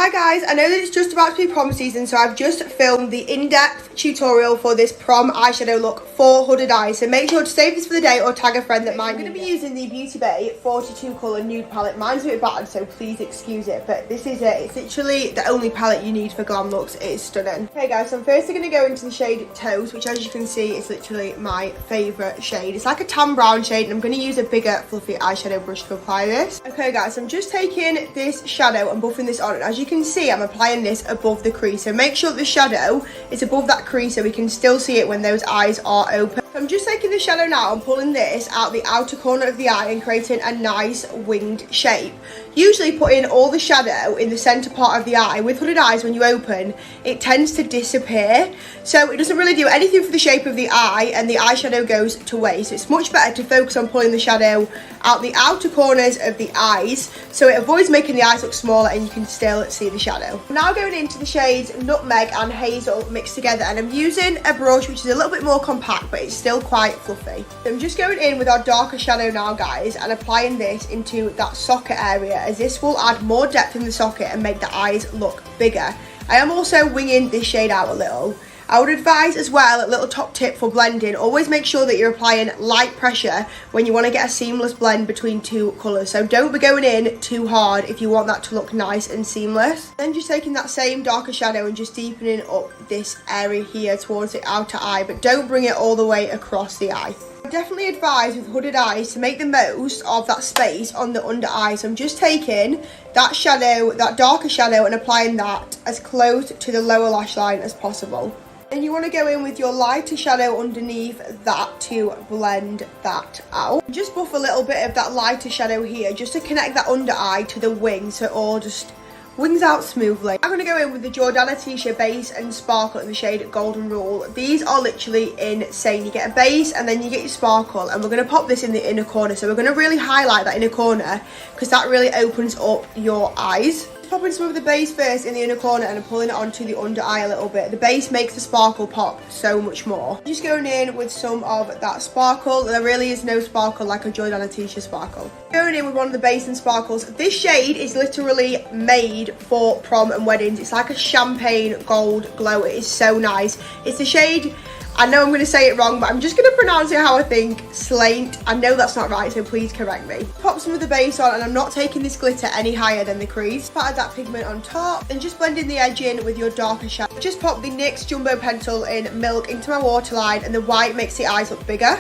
Hi guys, I know that it's just about to be prom season, so I've just filmed the in-depth tutorial for this prom eyeshadow look for hooded eyes. So make sure to save this for the day or tag a friend that might need it. I'm going to be using the Beauty Bay 42 colour nude palette. Mine's a bit battered, so please excuse it, but this is it. It's literally the only palette you need for glam looks. It is stunning. Okay guys, so I'm first going to go into the shade Toast, which as you can see is literally my favourite shade. It's like a tan brown shade, and I'm going to use a bigger fluffy eyeshadow brush to apply this. Okay guys, so I'm just taking this shadow and buffing this on, and as you can see I'm applying this above the crease, so make sure the shadow is above that crease so we can still see it when those eyes are open. So I'm just taking the shadow now and pulling this out the outer corner of the eye and creating a nice winged shape. Usually putting all the shadow in the centre part of the eye. With hooded eyes, when you open, it tends to disappear, so it doesn't really do anything for the shape of the eye, and the eyeshadow goes to waste. So it's much better to focus on pulling the shadow out the outer corners of the eyes, so it avoids making the eyes look smaller and you can still see the shadow. I'm now going into the shades Nutmeg and Hazel mixed together, and I'm using a brush which is a little bit more compact, but it's still quite fluffy. So I'm just going in with our darker shadow now guys, and applying this into that socket area, as this will add more depth in the socket and make the eyes look bigger. I am also winging this shade out a little. I would advise as well, a little top tip for blending, always make sure that you're applying light pressure when you want to get a seamless blend between two colours. So don't be going in too hard if you want that to look nice and seamless. Then just taking that same darker shadow and just deepening up this area here towards the outer eye, but don't bring it all the way across the eye. I definitely advise with hooded eyes to make the most of that space on the under eye. So I'm just taking that shadow, that darker shadow, and applying that as close to the lower lash line as possible. And you want to go in with your lighter shadow underneath that to blend that out. Just buff a little bit of that lighter shadow here just to connect that under eye to the wing, so it all just wings out smoothly. I'm going to go in with the Jordana Tisha base and sparkle in the shade Golden Rule. These are literally insane. You get a base and then you get your sparkle, and we're going to pop this in the inner corner. So we're going to really highlight that inner corner because that really opens up your eyes. Popping some of the base first in the inner corner and pulling it onto the under eye a little bit. The base makes the sparkle pop so much more. Just going in with some of that sparkle. There really is no sparkle like a Jordana Tisha sparkle. Going in with one of the base and sparkles. This shade is literally made for prom and weddings. It's like a champagne gold glow. It is so nice. It's the shade, I know I'm going to say it wrong, but I'm just going to pronounce it how I think, Slaint. I know that's not right, so please correct me. Pop some of the base on, and I'm not taking this glitter any higher than the crease. Patted that pigment on top, and just blending the edge in with your darker shadow. Just pop the NYX Jumbo Pencil in Milk into my waterline, and the white makes the eyes look bigger.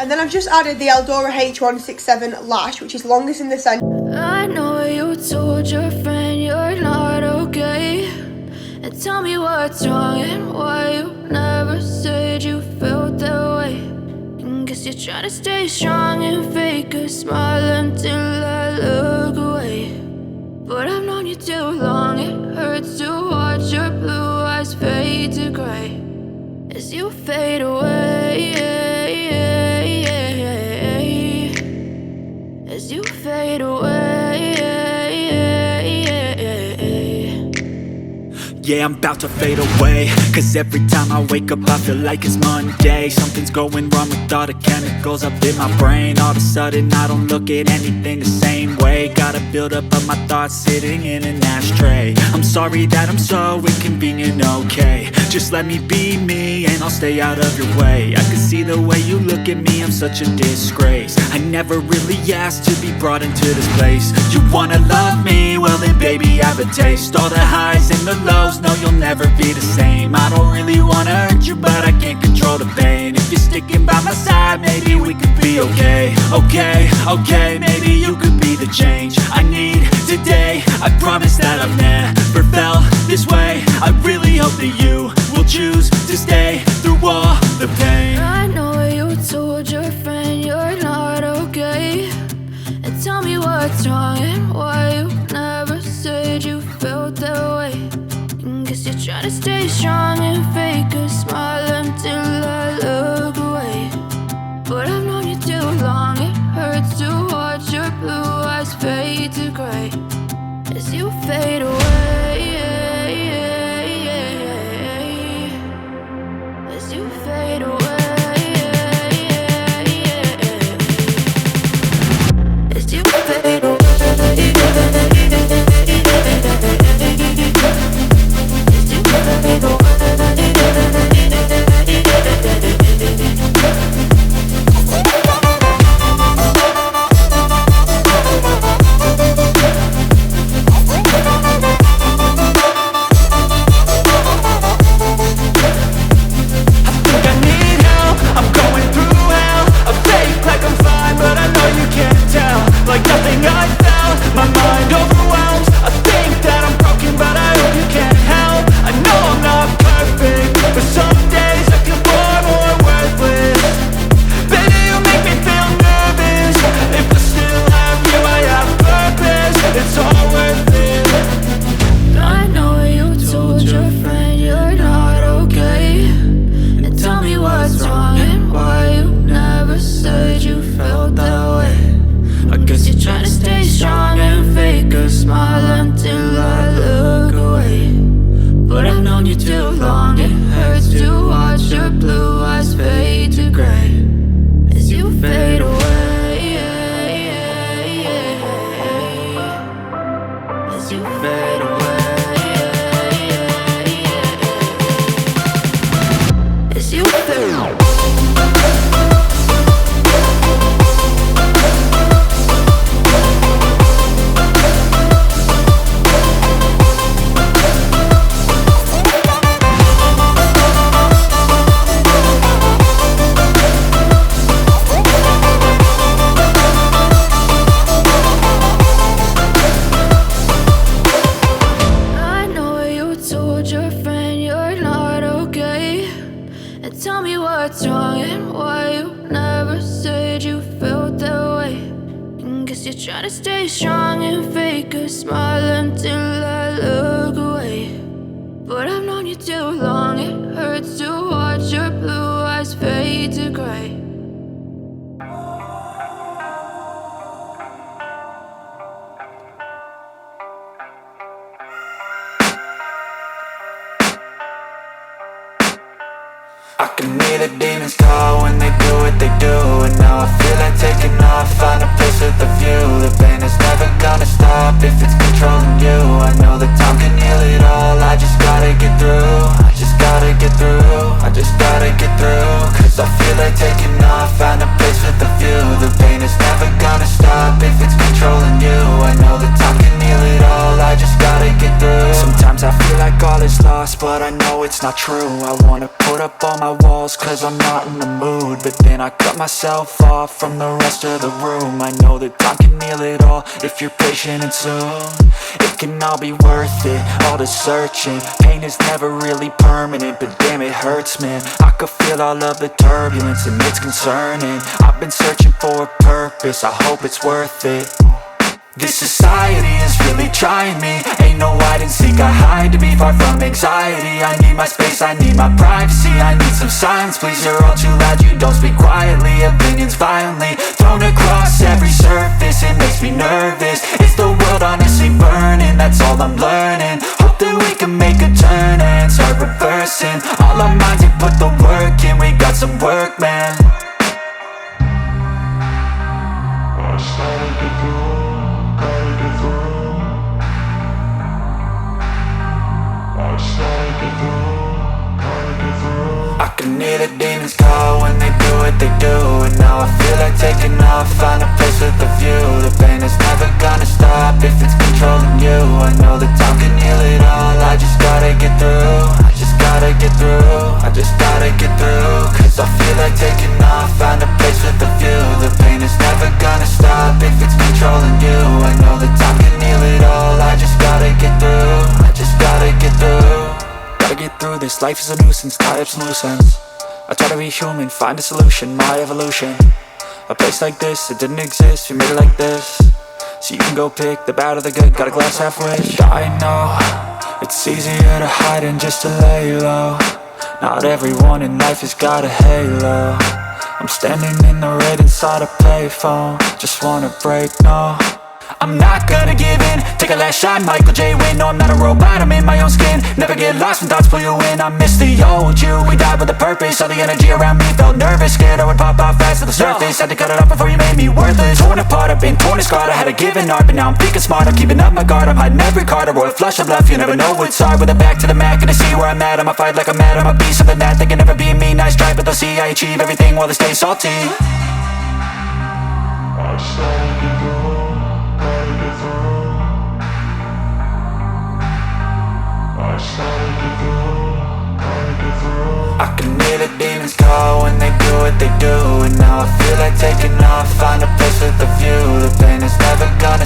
And then I've just added the Eldora H167 lash, which is longest in the centre. I know you told your friend you're not okay, and tell me what's wrong and why you never said you felt that way. And guess you're trying to stay strong and fake a smile until I look away. But I've known you too long, it hurts to watch your blue eyes fade to grey as you fade away, as you fade away. Yeah, I'm about to fade away, cause every time I wake up I feel like it's Monday. Something's going wrong with all the chemicals up in my brain. All of a sudden I don't look at anything the same way. Gotta build up of my thoughts sitting in an ashtray. I'm sorry that I'm so inconvenient, okay. Just let me be me and I'll stay out of your way. I can see the way you look at me, I'm such a disgrace. I never really asked to be brought into this place. You wanna love me? Well then baby I have a taste. All the highs and the lows, no you'll never be the same. I don't really wanna hurt you, but I can't control the pain. If you're sticking by my side, maybe we could be okay. Okay, maybe you could be the change I need today. I promise that I've never felt this way. I really hope that you will choose to stay through all the pain. I know you told your friend you're not okay, and tell me what's wrong and why you never said you felt that way. And guess you're trying to stay strong and fake a smile until I look away. But I've known you too long, it hurts to watch your blue eyes fade to grey as you fade away, as you fade away, as you fade away. what's wrong and why you never said you felt that way. And guess you're trying to stay strong and fake a smile until I look away. But I've known you too long, it hurts to watch your blue eyes fade to gray. I can hear the demons call when they do what they do. And now I feel like taking off, find a place with a view. The pain is never gonna stop if it's controlling you. I know that time can heal it all, I just gotta get through. I just gotta get through, I just gotta get through. Cause I feel like taking off, find a place with a view. The pain is never gonna stop if it's controlling you. I know that time can heal it all, I just gotta get through. Sometimes I feel like all is lost, but I know it's not true. I wanna put up all my walls cause I'm not in the mood, but then I cut myself off from the rest of the room. I know that time can heal it all if you're patient and soon. It can all be worth it, all the searching. Pain is never really permanent, but damn it hurts, man. I could feel all of the turbulence and it's concerning. I've been searching for a purpose, I hope it's worth it. This society is really trying me. Ain't no hide and seek, I hide to be far from anxiety. I need my space, I need my privacy. I need some silence, please, you're all too loud. You don't speak quietly, opinions violently thrown across every surface. It makes me nervous, it's the world honestly burning. That's all I'm learning, hope that we can make a turn and start reversing. All our minds, we put the work in, we got some work, man. I started to go. I can hear the demons call when they do what they do. And now I feel like taking off, find a place with a view. The pain is never gonna stop if it's controlling you. I know that time can heal it all, I just gotta get through. I just gotta get through, I just gotta get through. Cause I feel like taking off, find a place with a view. The pain is never gonna stop if it's controlling you. I know that time can heal it all, I just gotta get through. I just gotta get through. Gotta get through this, life is a nuisance, tie up some loose ends. I try to be human, find a solution, my evolution. A place like this, it didn't exist, we made it like this. So you can go pick the bad or the good, got a glass halfway. I know, it's easier to hide than just to lay low. Not everyone in life has got a halo. I'm standing in the red inside a payphone, just wanna break, no. I'm not gonna give in, take a last shot, Michael J. Win. No, I'm not a robot, I'm in my own skin. Never get lost when thoughts pull you in. I miss the old you, we died with a purpose. All the energy around me felt nervous, scared I would pop off fast to the surface. Had to cut it off before you made me worthless. Torn apart, I've been torn and scarred. I had a given art, but now I'm thinking smart. I'm keeping up my guard, I'm hiding every card. A royal flush of love, you never know what's hard. With a back to the mat, gonna see where I'm at. I'ma fight like I'm mad, I'ma be something that they can never be me. Nice try, but they'll see I achieve everything while they stay salty. I started to go, gotta get through. I started to go, gotta get through. I can hear the demons call when they do what they do. And now I feel like taking off, find a place with a view. The pain is never gonna